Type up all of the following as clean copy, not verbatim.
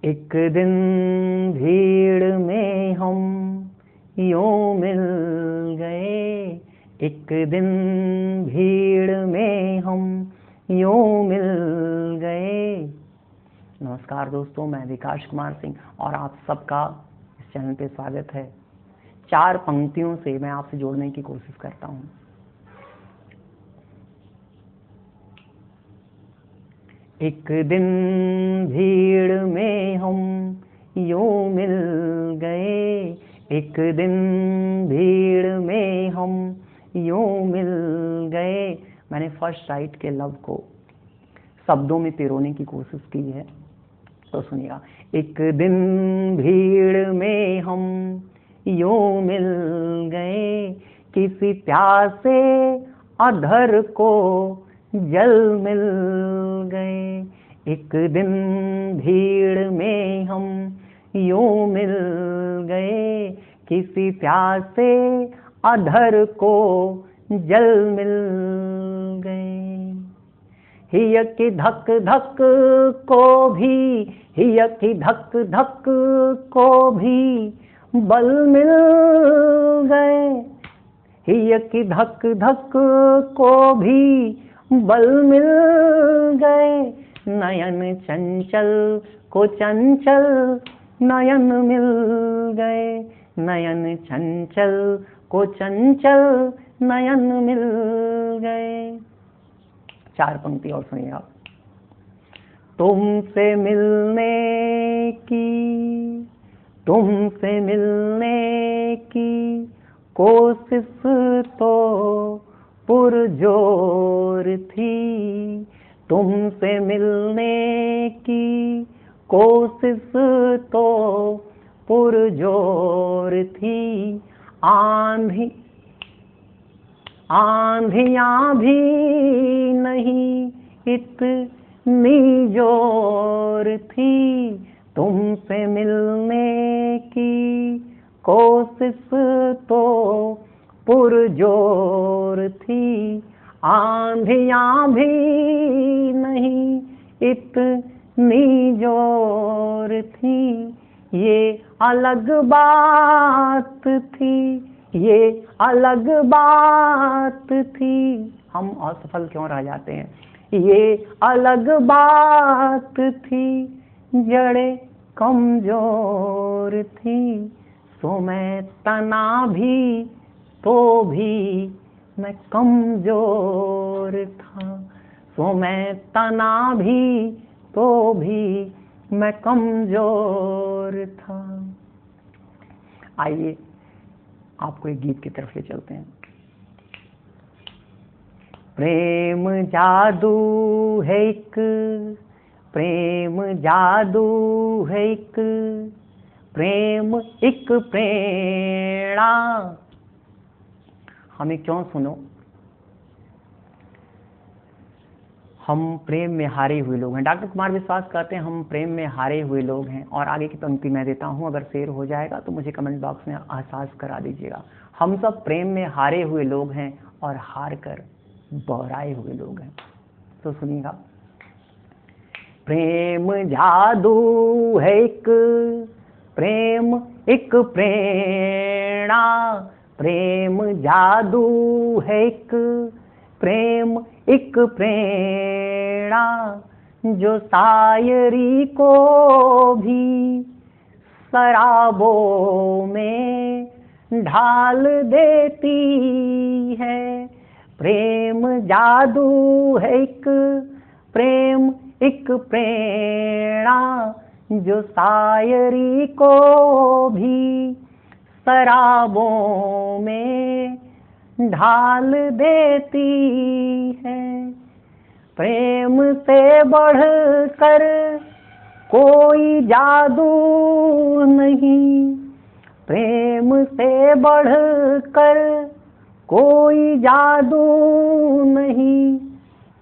एक दिन भीड़ में हम यूं मिल गए, एक दिन भीड़ में हम यूं मिल गए। नमस्कार दोस्तों, मैं विकास कुमार सिंह और आप सबका इस चैनल पे स्वागत है। 4 पंक्तियों से मैं आपसे जोड़ने की कोशिश करता हूँ। एक दिन भीड़ में हम यूं मिल गए, एक दिन भीड़ में हम यूं मिल गए। मैंने फर्स्ट राइट के लव को शब्दों में पिरोने की कोशिश की है, तो सुनिएगा। एक दिन भीड़ में हम यूं मिल गए, किसी प्यासे अधर को जल मिल गए। एक दिन भीड़ में हम यूं मिल गए, किसी प्यासे अधर को जल मिल गए। हिय की धक धक को भी, हिय की धक धक को भी बल मिल गए। हिय की धक धक को भी बल मिल गए। नयन चंचल को चंचल नयन मिल गए, नयन चंचल को चंचल नयन मिल गए। 4 पंक्ति और सुनिए आप। तुमसे मिलने की कोशिश तो पुरजोर थी, तुमसे मिलने की कोशिश तो पुरजोर थी। आंधियां भी नहीं इतनी जोर थी, तुमसे मिलने की कोशिश तो पुरजोर थी। आंधियां भी नहीं इतनी जोर थी। ये अलग बात थी, ये अलग बात थी। हम असफल क्यों रह जाते हैं? ये अलग बात थी, जड़ें कमजोर थी। सो मैं तना भी तो भी मैं कमजोर था, सो मैं तना भी तो भी मैं कमजोर था। आइए आपको एक गीत की तरफ ले चलते हैं। प्रेम जादू है एक, प्रेम जादू है एक, प्रेम एक प्रेरणा। हमें क्यों सुनो, हम प्रेम में हारे हुए लोग हैं। डॉक्टर कुमार विश्वास कहते हैं हम प्रेम में हारे हुए लोग हैं। और आगे की पंक्ति मैं देता हूं, अगर शेर हो जाएगा तो मुझे कमेंट बॉक्स में एहसास करा दीजिएगा। हम सब प्रेम में हारे हुए लोग हैं और हार कर बहराए हुए लोग हैं। तो सुनिएगा। प्रेम जादू है एक, प्रेम एक प्रेरणा, प्रेम जादू है एक, प्रेम एक प्रेरणा, जो शायरी को भी शराबों में ढाल देती है। प्रेम जादू है एक, प्रेम एक प्रेरणा, जो शायरी को भी शराबों में ढाल देती है। प्रेम से बढ़कर कोई जादू नहीं, प्रेम से बढ़कर कोई जादू नहीं,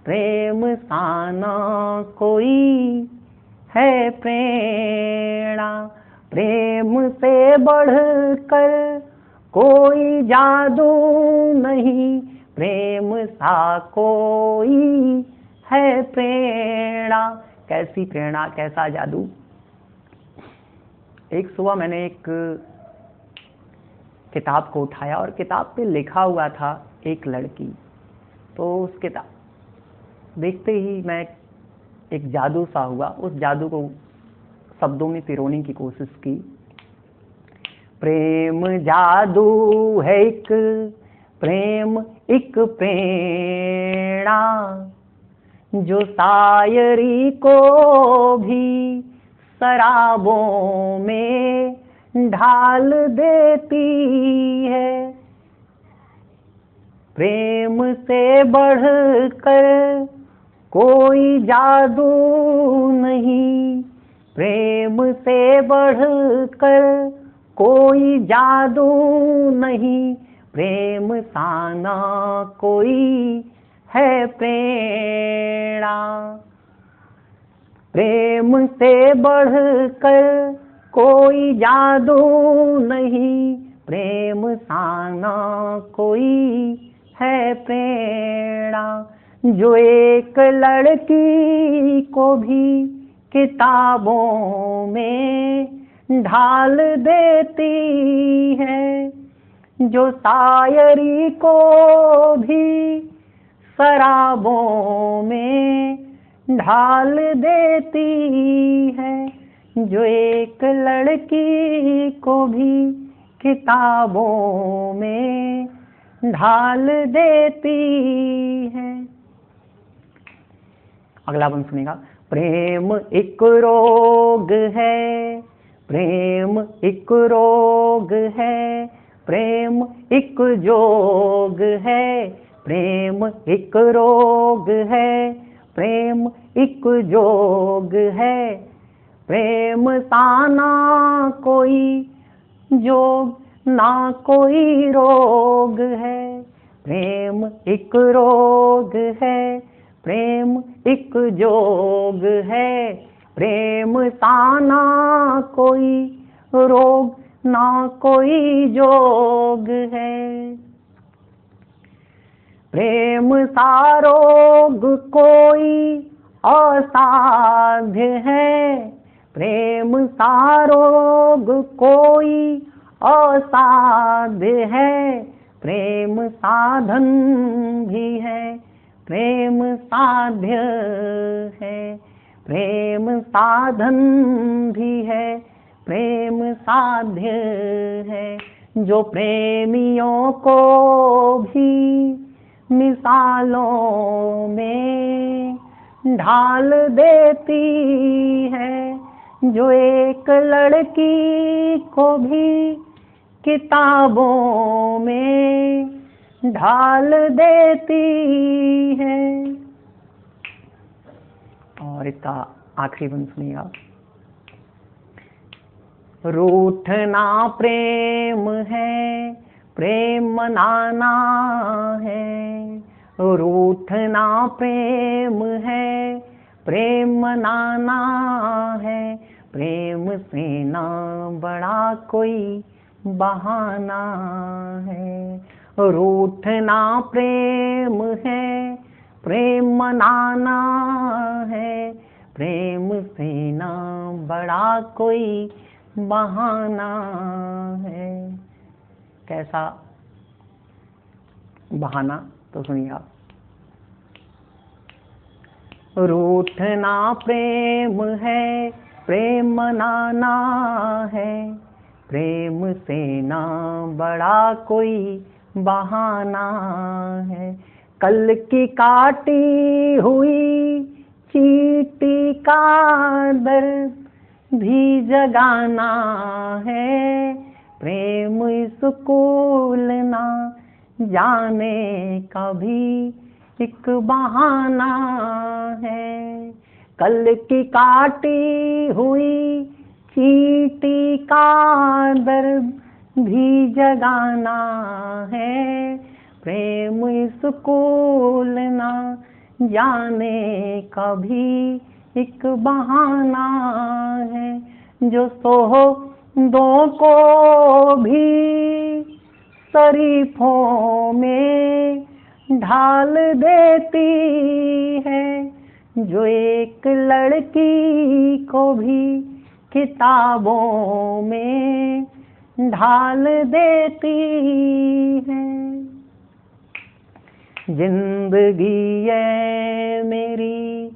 प्रेम साना कोई है प्रेरणा। प्रेम से बढ़कर कोई जादू नहीं, प्रेम सा कोई है प्रेरणा। कैसी प्रेरणा, कैसा जादू? एक सुबह मैंने एक किताब को उठाया और किताब पे लिखा हुआ था एक लड़की। तो उस किताब देखते ही मैं एक जादू सा हुआ, उस जादू को शब्दों में पिरोने की कोशिश की। प्रेम जादू है एक, प्रेम एक प्रेरणा, जो शायरी को भी शराबों में ढाल देती है। प्रेम से बढ़कर कोई जादू नहीं, प्रेम से बढ़कर कोई जादू नहीं, प्रेम सा ना कोई है प्रेरणा। प्रेम से बढ़कर कोई जादू नहीं, प्रेम सा ना कोई है प्रेरणा, जो एक लड़की को भी किताबों में ढाल देती है, जो शायरी को भी शराबों में ढाल देती है, जो एक लड़की को भी किताबों में ढाल देती है। अगला बंद सुनेगा। प्रेम एक रोग है, प्रेम एक रोग है, प्रेम एक जोग है, प्रेम एक रोग है, प्रेम एक जोग है, प्रेम सा ना कोई जोग ना कोई रोग है। प्रेम एक रोग है, प्रेम एक जोग है, प्रेम सा ना कोई रोग ना कोई जोग है। प्रेम सा रोग कोई असाध्य है, प्रेम सा रोग कोई असाध्य है, प्रेम साधन भी है, प्रेम साध्य है, प्रेम साधन भी है, प्रेम साध्य है, जो प्रेमियों को भी मिसालों में ढाल देती है, जो एक लड़की को भी किताबों में ढाल देती है। और इसका आखिरी बंद सुनिएगा। रूठना प्रेम है, प्रेम मनाना है, रूठना प्रेम है, प्रेम मनाना है, प्रेम से ना बड़ा कोई बहाना है। रूठना प्रेम है, प्रेम मनाना है, प्रेम से ना बड़ा कोई बहाना है। कैसा बहाना, तो सुनिए आप। रूठना प्रेम है, प्रेम मनाना है, प्रेम से ना बड़ा कोई बहाना है। कल की काटी हुई चींटी का दर्द भी जगाना है, प्रेम स्कूल ना जाने का भी एक बहाना है। कल की काटी हुई चींटी का दर्द भी जगाना है, प्रेम स्कूल ना जाने का भी एक बहाना है। जो सोहदों को भी शरीफों में ढाल देती है, जो एक लड़की को भी किताबों में ढाल देती है। जिंदगी ये मेरी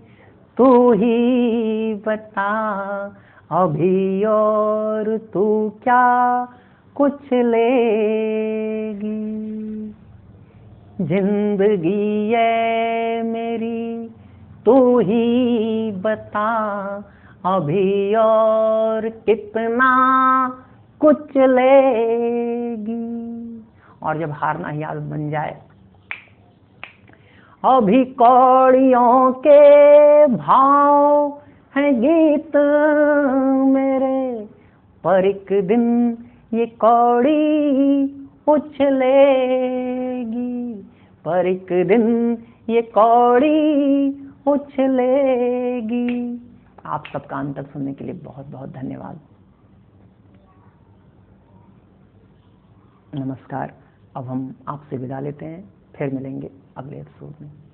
तू ही बता, अभी और तू क्या कुछ लेगी। जिंदगी ये मेरी तू ही बता, अभी और कितना कुछ लेगी। और जब हारना ही आदत बन जाए, अभी कौड़ियों के भाव हैं गीत मेरे, पर एक दिन ये कौड़ी उछलेगी, पर एक दिन ये कौड़ी उछलेगी। आप सबका अंत तक सुनने के लिए बहुत बहुत धन्यवाद। नमस्कार। अब हम आपसे विदा लेते हैं, फिर मिलेंगे अगले एपिसोड में।